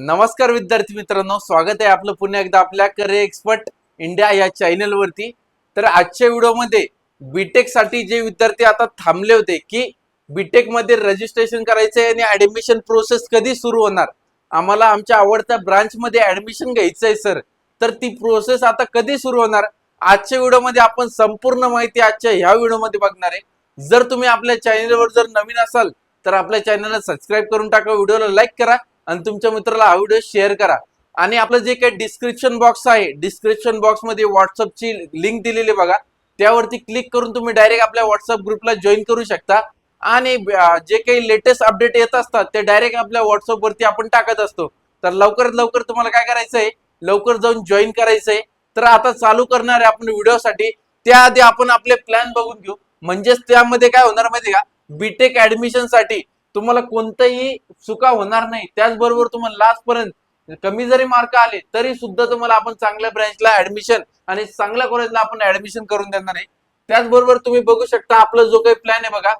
नमस्कार विद्यार्थी मित्रांनो, स्वागत आहे आपलं पुन्हा एकदा आपल्या करिअर एक्सपर्ट इंडिया या चॅनल वरती। तर आजच्या व्हिडिओमध्ये बीटेक साठी जे विद्यार्थी आता थांबले होते की बीटेक मध्ये रजिस्ट्रेशन करायचंय आणि ऍडमिशन प्रोसेस कधी सुरू होणार, आम्हाला आमच्या आवडत्या ब्रांच मध्ये ऍडमिशन घ्यायचंय सर, तर ती प्रोसेस आता कधी सुरू होणार, आजच्या व्हिडिओमध्ये आपण संपूर्ण माहिती आजच्या ह्या व्हिडिओमध्ये बघणार आहे। जर तुम्ही आपल्या चॅनलवर जर नवीन असाल तर आपल्या चॅनलला सबस्क्राईब करून टाका, व्हिडिओला लाईक करा आणि तुमच्या मित्राला हा व्हिडिओ शेअर करा। आणि आपलं जे काही डिस्क्रिप्शन बॉक्स आहे, डिस्क्रिप्शन बॉक्स मध्ये व्हॉट्सअपची लिंक दिलेली बघा, त्यावरती क्लिक करून तुम्ही डायरेक्ट आपल्या व्हॉट्सअप ग्रुपला जॉईन करू शकता। आणि जे काही लेटेस्ट अपडेट येत असतात ते डायरेक्ट आपल्या व्हॉट्सअप वरती आपण टाकत असतो। तर लवकरात लवकर तुम्हाला काय करायचंय, लवकर जाऊन जॉईन करायचंय। तर आता चालू करणार आहे आपण व्हिडिओसाठी, त्याआधी आपण आपले प्लॅन बघून घेऊ। म्हणजेच त्यामध्ये काय होणार माहिती का, बीटेक ऍडमिशन साठी तुम्हाला कोणताही चुका होणार नाही, त्याचबरोबर तुम्हाला लास्ट पर्यंत कमी जरी मार्क आले तरी सुद्धा तुम्हाला आपण चांगल्या ब्रँचला ऍडमिशन आणि चांगल्या कॉलेजला आपण ऍडमिशन करून देणार आहे। त्याचबरोबर तुम्ही बघू शकता आपला जो काही प्लॅन आहे बघा,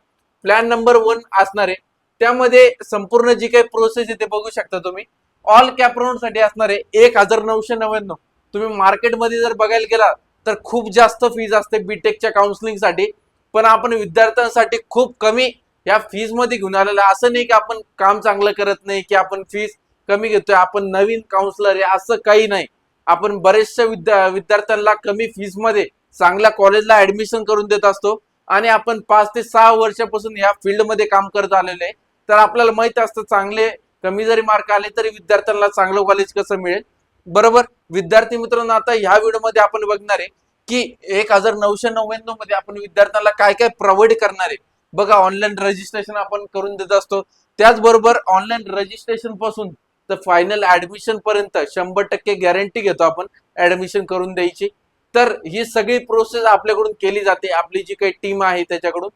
प्लॅन नंबर 1 असणार आहे। त्यामध्ये संपूर्ण जी काही प्रोसेस आहे ते बघू शकता तुम्ही। ऑल कॅप राऊंड साठी असणार आहे 1999। तुम्ही मार्केटमध्ये जर बघायला गेला तर खूप जास्त फीज असते बीटेकच्या काउन्सिलिंग साठी, पण आपण विद्यार्थ्यांसाठी खूप कमी या फीज मध्ये घेऊन आलेला। असं नाही की आपण काम चांगलं करत नाही की आपण फीज कमी घेतोय, आपण नवीन काउन्सलर आहे असं काही नाही। आपण बरेचशा विद्यार्थ्यांना कमी फीज मध्ये चांगल्या कॉलेजला ऍडमिशन करून देत असतो आणि आपण 5 ते 6 वर्षापासून या फील्ड मध्ये काम करत आलेले आहे। तर आपल्याला माहित असतं चांगले कमी जरी मार्क आले तरी विद्यार्थ्यांना चांगलं कॉलेज कसं मिळेल, बरोबर। विद्यार्थी मित्रांनो, आता ह्या व्हिडिओमध्ये आपण बघणार आहे की 1999 मध्ये आपण विद्यार्थ्यांना काय काय प्रोव्हाइड करणार आहे बघा। ऑनलाईन रजिस्ट्रेशन आपण करून देत असतो, त्याचबरोबर ऑनलाईन रजिस्ट्रेशन पासून तर फायनल ऍडमिशन पर्यंत 100% गॅरंटी घेतो आपण ऍडमिशन करून द्यायची। तर ही सगळी प्रोसेस आपल्याकडून केली जाते, आपली जी काही टीम आहे त्याच्याकडून।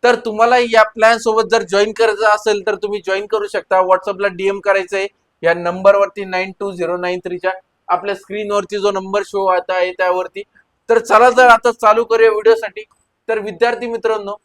तर तुम्हाला या प्लॅन सोबत जर जॉईन करायचं असेल तर तुम्ही जॉईन करू शकता। व्हॉट्सअपला डीएम करायचंय या नंबरवरती 92093 च्या, आपल्या स्क्रीनवरती जो नंबर शो आता आहे त्यावरती। तर चला तर आता चालू करूया व्हिडिओसाठी। तर विद्यार्थी मित्रांनो,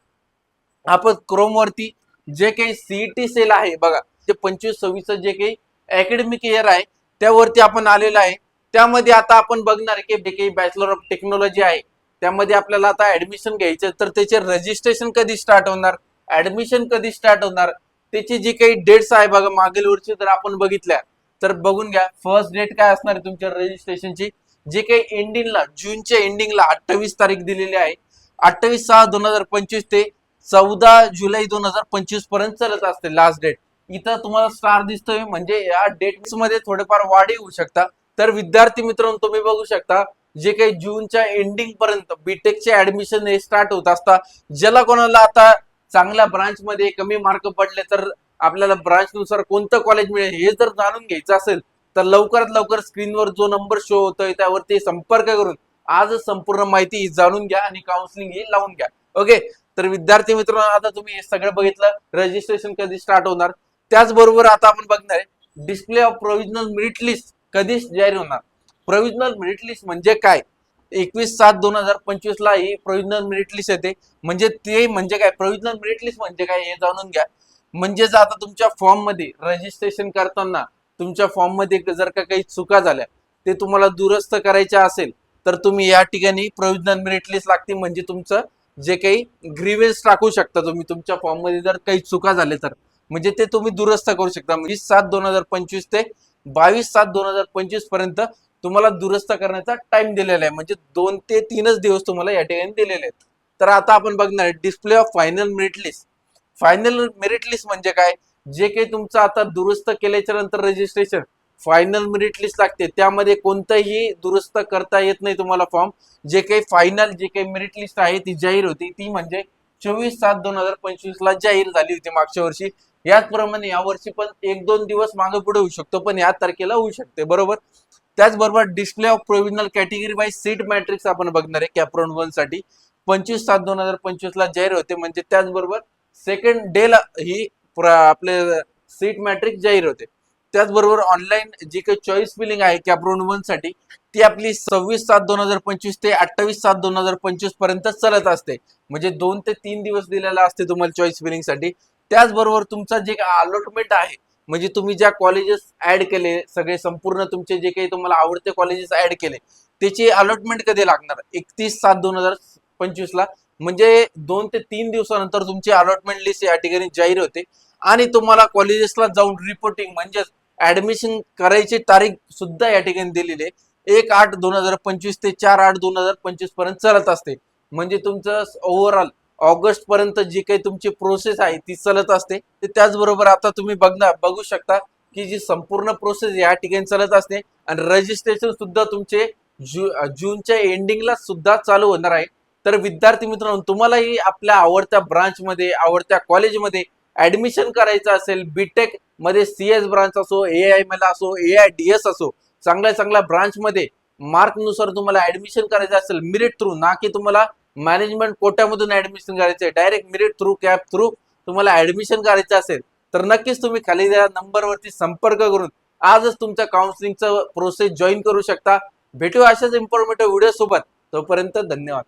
आपण क्रोम वरती जे काही सीईटी सेल आहे बघा, ते 25-26 जे काही अकॅडमिक इयर आहे त्यावरती आपण आलेला आहे। त्यामध्ये आता आपण बघणार की जे काही बॅचलर ऑफ टेक्नॉलॉजी आहे त्यामध्ये आपल्याला आता ऍडमिशन घ्यायचं, तर त्याचे रजिस्ट्रेशन कधी स्टार्ट होणार, ऍडमिशन कधी स्टार्ट होणार, त्याची जी काही डेट्स आहे बघा मागील वर्षी जर आपण बघितल्या तर बघून घ्या। फर्स्ट डेट काय असणार आहे तुमच्या रजिस्ट्रेशनची, जे काही एंडिंगला जूनच्या एंडिंगला 28 तारीख दिलेली आहे, 28/6/2025 ते 14 जुलै 2025 पर्यंत चालत असते लास्ट डेट। इथं तुम्हाला स्टार दिसतोय म्हणजे या डेट्स मध्ये थोडेफार वाढ होऊ शकता। तर विद्यार्थी मित्रांनो, तुम्ही बघू शकता जे काही जूनच्या एंडिंग पर्यंत बीटेकचे ऍडमिशन हे स्टार्ट होत असतात। ज्याला कोणाला आता चांगल्या ब्रांच मध्ये कमी मार्क पडले तर आपल्याला ब्रांच नुसार कोणतं कॉलेज मिळेल हे जर जाणून घ्यायचं असेल तर लवकरात लवकर स्क्रीनवर जो नंबर शो होतोय त्यावरती संपर्क करून आजच संपूर्ण माहिती जाणून घ्या आणि काउन्सिलिंग ही लावून घ्या। ओके, तर विद्यार्थी मित्रांनो, आता तुम्ही हे सगळं बघितलं, रजिस्ट्रेशन कधी स्टार्ट होणार, त्याचबरोबर आता आपण बघणार आहे display of provisional merit list कधी जाहीर होणार। प्रोव्हिजनल मेरिट लिस्ट म्हणजे काय, 21/7/2025 ला ही प्रोव्हिजनल मेरिट लिस्ट येते। म्हणजे ते म्हणजे काय, प्रोव्हिजनल मेरिट लिस्ट म्हणजे काय हे जाणून घ्या। म्हणजेच आता तुमच्या फॉर्म मध्ये रजिस्ट्रेशन करताना तुमच्या फॉर्म मध्ये जर का काही चुका झाल्या ते तुम्हाला दुरुस्त करायच्या असेल तर तुम्ही या ठिकाणी प्रोव्हिजनल मेरिट लिस्ट लागते। म्हणजे तुमचं जे काही ग्रीवेन्स टाकू शकता तुम्ही तुमच्या फॉर्म मध्ये जर काही चुका झाले तर, म्हणजे ते तुम्ही दुरुस्त करू शकता। 20/7/2025 ते 22/7/2025 पर्यंत तुम्हाला दुरुस्त करण्याचा टाइम दिलेला आहे, म्हणजे 2 ते 3 दिवस तुम्हाला या ठिकाणी दिलेले आहेत। तर आता आपण बघणार display of final merit list. Final merit list म्हणजे काय, जे काही तुमचं आता दुरुस्त केल्याच्या नंतर रजिस्ट्रेशन फायनल मेरिट लिस्ट लागते, त्यामध्ये कोणतंही दुरुस्त करता येत नाही तुम्हाला फॉर्म। जे काही फायनल जे काही मेरिट लिस्ट आहे ती जाहीर होती, ती म्हणजे 24/7/2025 ला जाहीर झाली होती मागच्या वर्षी। याचप्रमाणे या वर्षी पण 1-2 दिवस मागे पुढे होऊ शकतो, पण या तारखेला होऊ शकते, बरोबर। त्याचबरोबर display of provisional category wise seat matrix आपण बघणार आहे कॅप राऊंड 1 साठी 25/7/2025 ला जाहीर होते। म्हणजे त्याचबरोबर सेकंड डे ला ही आपले सीट मॅट्रिक्स जाहीर होते। त्याचबरोबर ऑनलाईन जी काही चॉईस फिलिंग आहे कॅप राऊंड 1 साठी ती आपली 26/7/2025 ते 28/7/2025 पर्यंत चालत असते। म्हणजे 2 ते 3 दिवस दिलेला असते तुम्हाला चॉईस फिलिंग साठी। त्याचबरोबर तुमचा जे अलॉटमेंट आहे म्हणजे तुम्ही ज्या कॉलेजेस ऍड केले, सगळे संपूर्ण तुमचे जे काही तुम्हाला आवडते कॉलेजेस ऍड केले, त्याची अलॉटमेंट कधी लागणार? 31/7/2025 ला, म्हणजे 2 ते 3 दिवसानंतर तुमची अलॉटमेंट लिस्ट या ठिकाणी जाहीर होते आणि तुम्हाला कॉलेजेसला जाऊन रिपोर्टिंग म्हणजेच ऍडमिशन करायची तारीख सुद्धा या ठिकाणी दिलेली आहे. 1/8/2025 ते 4/8/2025 पर्यंत चालत असते. म्हणजे तुमचं ओव्हरऑल ऑगस्ट पर्यंत जी काही तुमची प्रोसेस आहे ती चालत असते. ते त्याचबरोबर आता तुम्ही बघू शकता की जी संपूर्ण प्रोसेस या ठिकाणी चालत असते आणि रजिस्ट्रेशन सुद्धा तुमचे जूनच्या एंडिंगला सुद्धा चालू होणार आहे. तर विद्यार्थी मित्रांनो, तुम्हालाही आपल्या आवडत्या ब्रांचमध्ये, आवडत्या कॉलेजमध्ये ऍडमिशन करायचं असेल, बीटेक मध्ये CS ब्रांच असो, AIML असो, AIDS असो, चांगल्या चांगल्या ब्रांचमध्ये मार्कनुसार तुम्हाला ऍडमिशन करायचं असेल मेरिट थ्रू, ना की तुम्हाला मॅनेजमेंट कोट्यामधून ऍडमिशन करायचं आहे, direct merit through, cap through तुम्हाला ऍडमिशन करायचं असेल, तर नक्कीच तुम्ही खाली त्या नंबरवरती संपर्क करून आजच तुमच्या काउन्सिलिंगचं प्रोसेस जॉईन करू शकता. भेटू अशाच इन्फॉर्मेटिव्ह व्हिडिओ सोबत. तोपर्यंत धन्यवाद.